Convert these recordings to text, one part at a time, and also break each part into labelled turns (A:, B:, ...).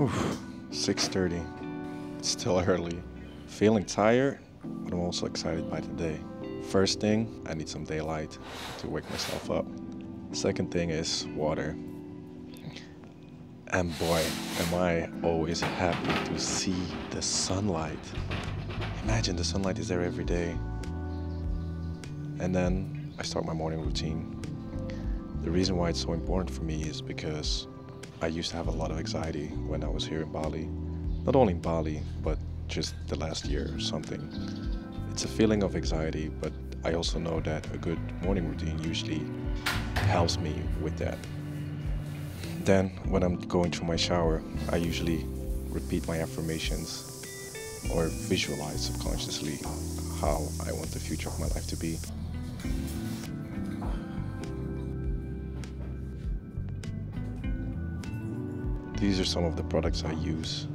A: Oof, 6:30. It's still early. Feeling tired, but I'm also excited by the day. First thing, I need some daylight to wake myself up. Second thing is water. And boy, am I always happy to see the sunlight. Imagine the sunlight is there every day. And then I start my morning routine. The reason why it's so important for me is because I used to have a lot of anxiety when I was here in Bali. Not only in Bali, but just the last year or something. It's a feeling of anxiety, but I also know that a good morning routine usually helps me with that. Then, when I'm going through my shower, I usually repeat my affirmations or visualize subconsciously how I want the future of my life to be. These are some of the products I use.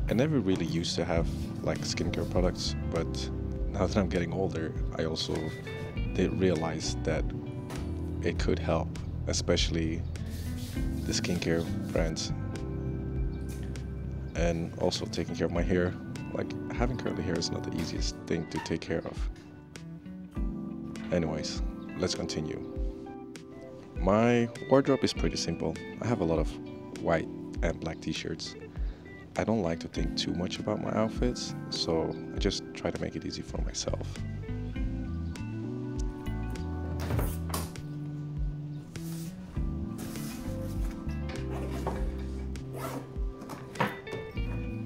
A: I never really used to have like skincare products, but now that I'm getting older, I also did realize that it could help, especially the skincare brands. And also taking care of my hair. Like, having curly hair is not the easiest thing to take care of. Anyways, let's continue. My wardrobe is pretty simple. I have a lot of white and black t-shirts. I don't like to think too much about my outfits, so I just try to make it easy for myself.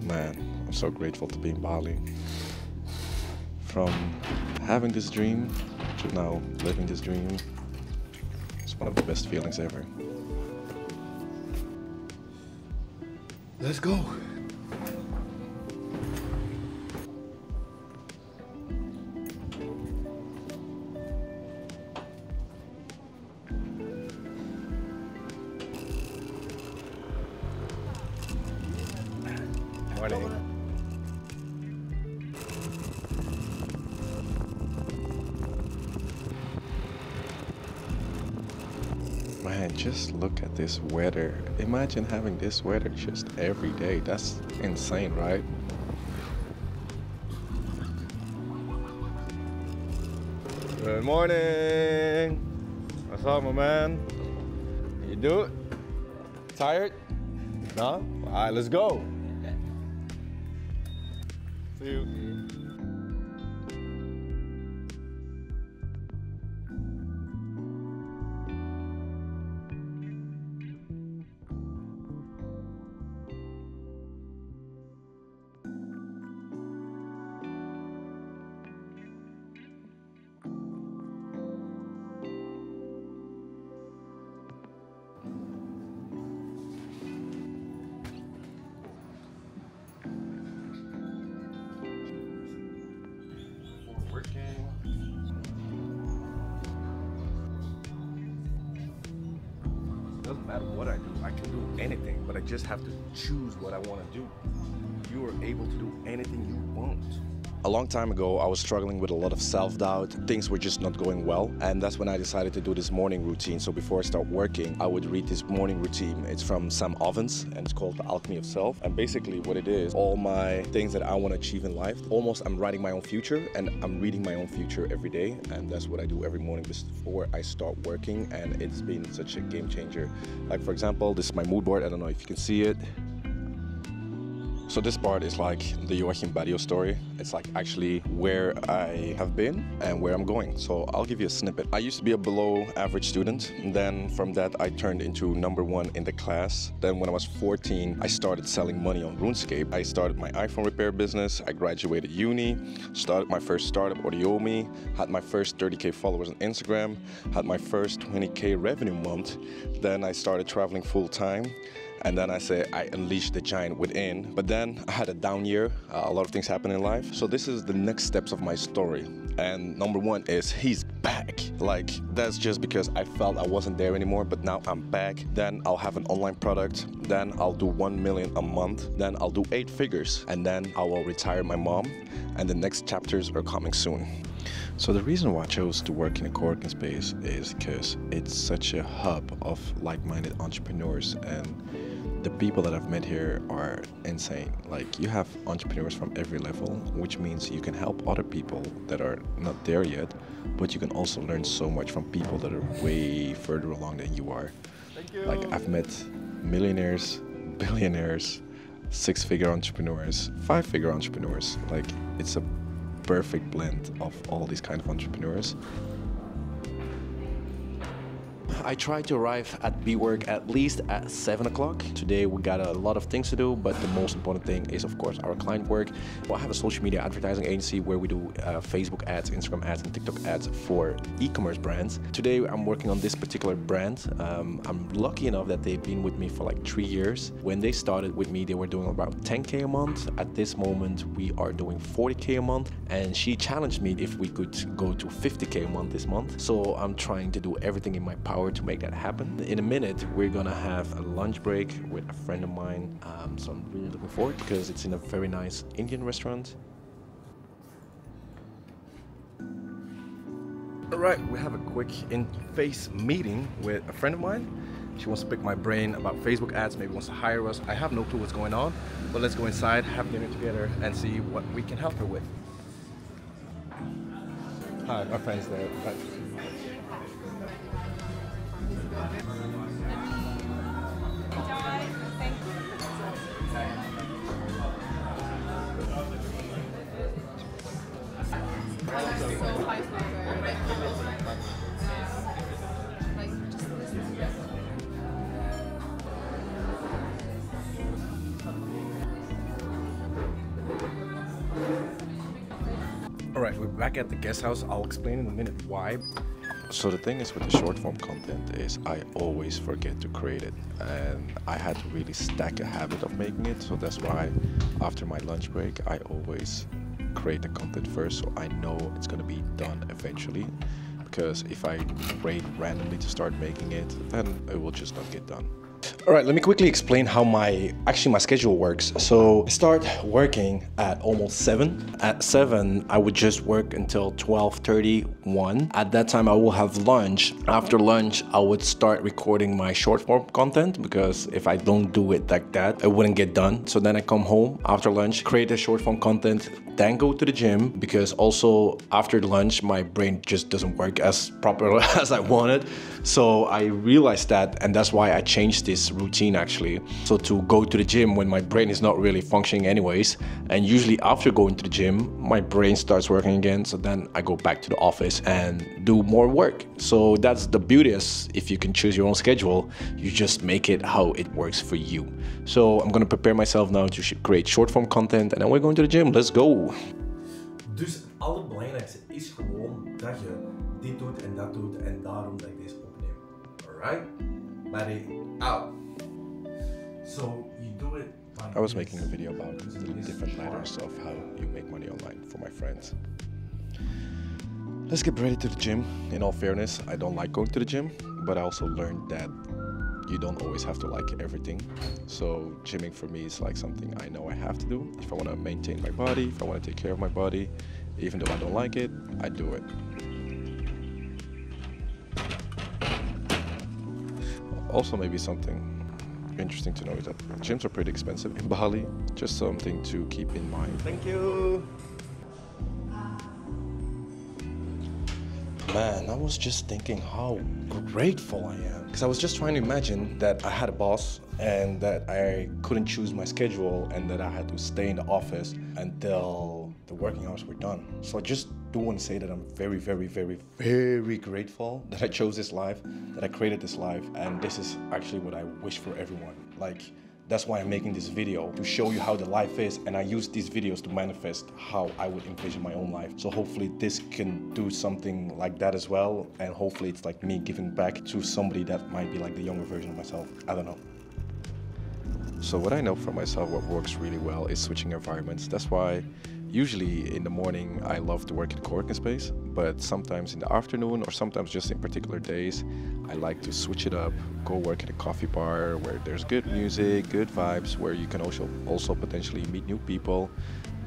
A: Man, I'm so grateful to be in Bali. From having this dream to now living this dream, it's one of the best feelings ever.
B: Let's go.
A: Morning. Man, just look at this weather. Imagine having this weather just every day. That's insane, right?
B: Good morning. What's up, my man? You do it? Tired? No? All right, let's go. See you. Doesn't matter what I do, I can do anything, but I just have to choose what I want to do. You are able to do anything you want.
A: A long time ago, I was struggling with a lot of self-doubt. Things were just not going well. And that's when I decided to do this morning routine. So before I start working, I would read this morning routine. It's from Sam Ovens, and it's called The Alchemy of Self. And basically what it is, all my things that I want to achieve in life, almost I'm writing my own future, and I'm reading my own future every day. And that's what I do every morning before I start working. And it's been such a game changer. Like, for example, this is my mood board. I don't know if you can see it. So this part is like the Joachim Badejoh story. It's like actually where I have been and where I'm going. So I'll give you a snippet. I used to be a below average student. And then from that, I turned into #1 in the class. Then when I was 14, I started selling money on RuneScape. I started my iPhone repair business. I graduated uni, started my first startup, Badejoh, had my first 30K followers on Instagram, had my first 20K revenue month. Then I started traveling full time. And then I unleashed the giant within. But then I had a down year. A lot of things happen in life. So this is the next steps of my story. And #1 is he's back. Like, that's just because I felt I wasn't there anymore, but now I'm back. Then I'll have an online product. Then I'll do 1 million a month. Then I'll do 8 figures. And then I will retire my mom. And the next chapters are coming soon. So the reason why I chose to work in a co-working space is because it's such a hub of like-minded entrepreneurs, and The people that I've met here are insane. Like, you have entrepreneurs from every level, which means you can help other people that are not there yet, but you can also learn so much from people that are way further along than you are.
B: Thank you.
A: Like, I've met millionaires, billionaires, six-figure entrepreneurs, five-figure entrepreneurs. Like, it's a perfect blend of all these kind of entrepreneurs. I try to arrive at BWork at least at 7 o'clock. Today we got a lot of things to do, but the most important thing is, of course, our client work. Well, I have a social media advertising agency where we do Facebook ads, Instagram ads, and TikTok ads for e-commerce brands. Today I'm working on this particular brand. I'm lucky enough that they've been with me for like 3 years. When they started with me, they were doing about 10K a month. At this moment, we are doing 40K a month, and she challenged me if we could go to 50K a month this month. So I'm trying to do everything in my power to make that happen. In a minute, we're gonna have a lunch break with a friend of mine. So I'm really looking forward because it's in a very nice Indian restaurant. All right, we have a quick in-face meeting with a friend of mine. She wants to pick my brain about Facebook ads, maybe wants to hire us. I have no clue what's going on, but let's go inside, have dinner together, and see what we can help her with. Hi, our friend's there. Hi. All right, we're back at the guest house. I'll explain in a minute why. So the thing is with the short form content is I always forget to create it, and I had to really stack a habit of making it. So that's why after my lunch break, I always create the content first, so I know it's gonna be done eventually. Because if I wait randomly to start making it, then it will just not get done. All right, let me quickly explain how my schedule works. So I start working at almost 7. At 7, I would just work until 12:30, 1. At that time, I will have lunch. After lunch, I would start recording my short form content, because if I don't do it like that, it wouldn't get done. So then I come home after lunch, create the short form content, then go to the gym, because also after lunch, my brain just doesn't work as proper as I wanted. So I realized that, and that's why I changed this routine actually. So to go to the gym when my brain is not really functioning anyways, and usually after going to the gym, my brain starts working again. So then I go back to the office and do more work. So that's the beauty, is if you can choose your own schedule, you just make it how it works for you. So I'm gonna prepare myself now to create short form content, and then we're going to the gym. Let's go. Dus het allerbelangrijkste is gewoon dat je dit doet en dat doet, en daarom dat ik deze opneem. Alright? Ready? Out. So you do it. I was making a video about the different ladders of how you make money online for my friends. Let's get ready to the gym. In all fairness, I don't like going to the gym, but I also learned that you don't always have to like everything. So gymming for me is like something I know I have to do. If I want to maintain my body, if I want to take care of my body, even though I don't like it, I do it. Also, maybe something interesting to know is that gyms are pretty expensive in Bali. Just something to keep in mind. Thank you. Man, I was just thinking how grateful I am. Because I was just trying to imagine that I had a boss and that I couldn't choose my schedule and that I had to stay in the office until the working hours were done. So I just do want to say that I'm very, very, very, very grateful that I chose this life, that I created this life, and this is actually what I wish for everyone. Like, that's why I'm making this video, to show you how the life is, and I use these videos to manifest how I would envision my own life. So hopefully this can do something like that as well, and hopefully it's like me giving back to somebody that might be like the younger version of myself. I don't know. So what I know for myself, what works really well is switching environments. That's why usually in the morning I love to work in co-working space, but sometimes in the afternoon or sometimes just in particular days, I like to switch it up, go work at a coffee bar where there's good music, good vibes, where you can also potentially meet new people.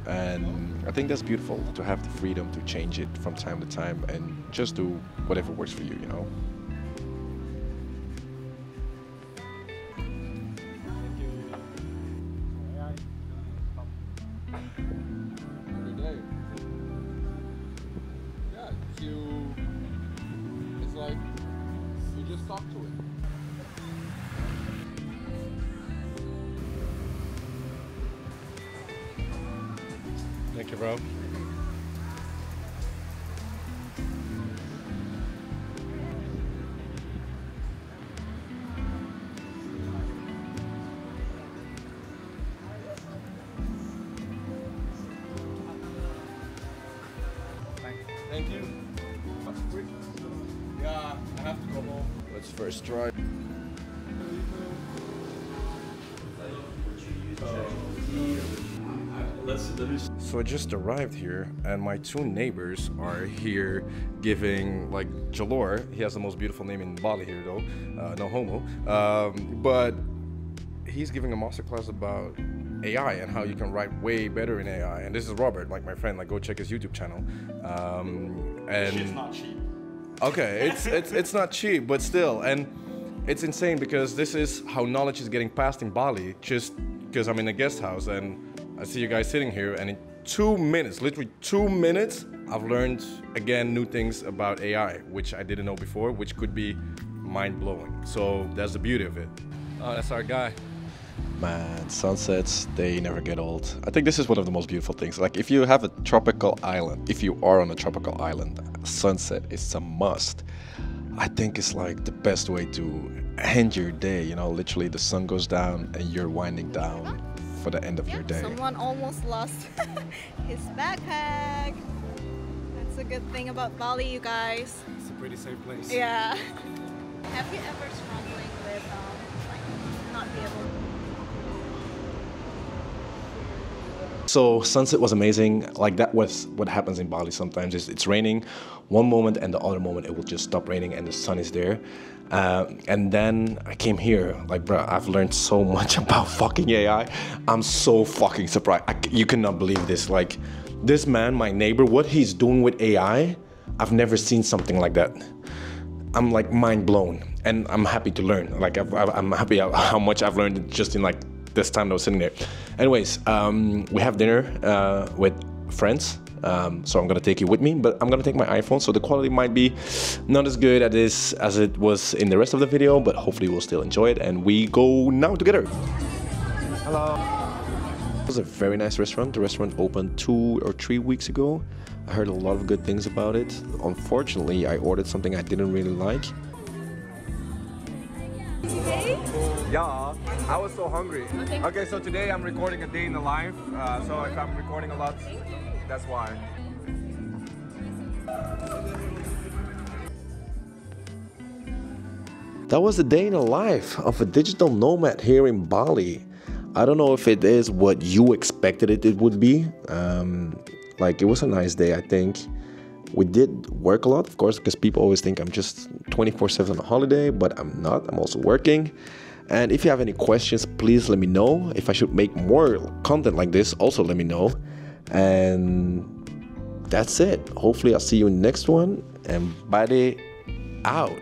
A: And I think that's beautiful, to have the freedom to change it from time to time and just do whatever works for you, you know?
B: Every day. Yeah, it's like you just talk to it. Thank you, bro. Thank you. That's quick. Yeah, I have to go home. Let's first try. So I just arrived here, and my two neighbors are here giving, like, Jalor. He has the most beautiful name in Bali here, though. No homo. But he's giving a masterclass about AI and how you can write way better in AI. And this is Robert, like my friend. Like, go check his YouTube channel. And
C: it's not cheap.
B: Okay, it's not cheap, but still, and it's insane because this is how knowledge is getting passed in Bali. Just because I'm in a guest house and I see you guys sitting here, and in 2 minutes, literally 2 minutes, I've learned again new things about AI, which I didn't know before, which could be mind-blowing. So that's the beauty of it. Oh, that's our guy.
A: Man, sunsets, they never get old. I think this is one of the most beautiful things. Like, if you have a tropical island, if you are on a tropical island, sunset is a must. I think it's like the best way to end your day, you know, literally the sun goes down and you're winding down for the end of your day.
D: Someone almost lost his backpack. That's a good thing about Bali, you guys.
C: It's a pretty safe place.
D: Yeah. Have you ever struggling with like not be able to?
A: So sunset was amazing. Like, that was what happens in Bali sometimes. It's raining one moment and the other moment it will just stop raining and the sun is there. And then I came here, like, bro, I've learned so much about fucking AI. I'm so fucking surprised. You cannot believe this. Like, this man, my neighbor, what he's doing with AI, I've never seen something like that. I'm like mind blown, and I'm happy to learn. Like, I'm happy how much I've learned just in like this time that I was sitting there. Anyways, we have dinner with friends. So I'm gonna take you with me, but I'm gonna take my iPhone, so the quality might be not as good at this as it was in the rest of the video, but hopefully we'll still enjoy it. And we go now together.
B: Hello.
A: It was a very nice restaurant. The restaurant opened 2 or 3 weeks ago. I heard a lot of good things about it. Unfortunately, I ordered something I didn't really like.
C: Yeah, I was so hungry. Okay, so today I'm recording a day in the life. So if I'm recording a lot, that's why.
A: That was the day in the life of a digital nomad here in Bali. I don't know if it is what you expected it would be. Like, it was a nice day, I think. We did work a lot, of course, because people always think I'm just 24/7 on a holiday, but I'm not. I'm also working. And if you have any questions, please let me know. If I should make more content like this, also let me know. And that's it. Hopefully I'll see you in the next one. And Badejoh out.